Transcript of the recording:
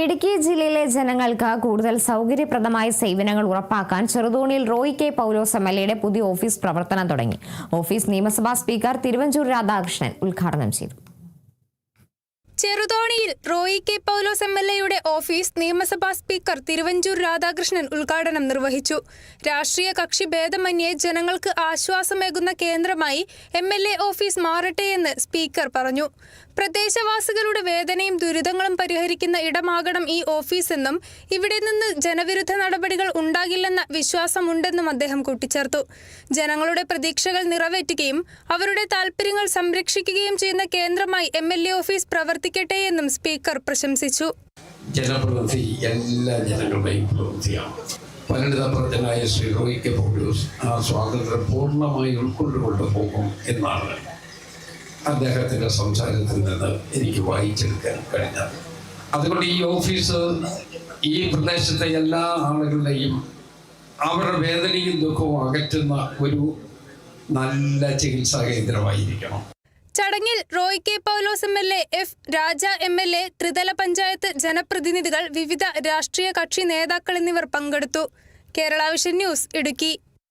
ഇടുക്കി ജില്ലയിലെ ജനങ്ങൾക്ക് കൂടുതൽ സൗകര്യപ്രദമായ സേവനങ്ങൾ ഉറപ്പാക്കാൻ ചെറുതോണിയിൽ റോയ് കെ പൗലോസ് എംഎൽഎയുടെ പുതിയ ഓഫീസ് പ്രവർത്തനം തുടങ്ങി. ഓഫീസ് നിയമസഭാ സ്പീക്കർ തിരുവഞ്ചൂർ രാധാകൃഷ്ണൻ ഉദ്ഘാടനം ചെയ്തു. ചെറുതോണിയിൽ റോയ് കെ പൗലോസ് എംഎൽഎയുടെ ഓഫീസ് നിയമസഭാ സ്പീക്കർ തിരുവഞ്ചൂർ രാധാകൃഷ്ണൻ ഉദ്ഘാടനം നിർവഹിച്ചു. രാഷ്ട്രീയ കക്ഷി ഭേദമന്യേ ജനങ്ങൾക്ക് ആശ്വാസമേകുന്ന കേന്ദ്രമായി എംഎൽഎ ഓഫീസ് മാറട്ടെയെന്ന് സ്പീക്കർ പറഞ്ഞു. പ്രദേശവാസികളുടെ വേദനയും ദുരിതങ്ങളും പരിഹരിക്കുന്ന ഇടമാകണം ഈ ഓഫീസെന്നും ഇവിടെ നിന്ന് ജനവിരുദ്ധ നടപടികൾ ഉണ്ടാകില്ലെന്ന വിശ്വാസമുണ്ടെന്നും അദ്ദേഹം കൂട്ടിച്ചേർത്തു. ജനങ്ങളുടെ പ്രതീക്ഷകൾ നിറവേറ്റുകയും അവരുടെ താൽപര്യങ്ങൾ സംരക്ഷിക്കുകയും ചെയ്യുന്ന കേന്ദ്രമായി എംഎൽഎ ഓഫീസ് പ്രവർത്തിക്കട്ടെ എന്നും സ്പീക്കർ പ്രശംസിച്ചു. ജനപ്രതിനിധി എല്ലാ ജനങ്ങളുടെയും പ്രവൃത്തിയാണ്. പരിണിതപ്രജ്ഞനായ ശ്രീ റോയ് കെ പൗലോസ് ആ സ്വാതന്ത്ര്യം പൂർണ്ണമായി ഉൾക്കൊണ്ടുകൊണ്ട് പോകും എന്നാണ് അദ്ദേഹത്തിൻ്റെ സംസാരത്തിൽ നിന്ന് എനിക്ക് വായിച്ചെടുക്കാൻ കഴിഞ്ഞത്. അതുകൊണ്ട് ഈ ഓഫീസ് ഈ പ്രദേശത്തെ എല്ലാ ആളുകളുടെയും അവരുടെ വേദനയും ദുഃഖവും അകറ്റുന്ന ഒരു നല്ല ചികിത്സാ കേന്ദ്രമായിരിക്കണം. ചടങ്ങിൽ റോയ് കെ പൗലോസ് എംഎൽഎ, എഫ് രാജ എംഎൽഎ, ത്രിതല പഞ്ചായത്ത് ജനപ്രതിനിധികൾ, വിവിധ രാഷ്ട്രീയ കക്ഷി നേതാക്കൾ എന്നിവർ പങ്കെടുത്തു. Kerala vision news, Idukki.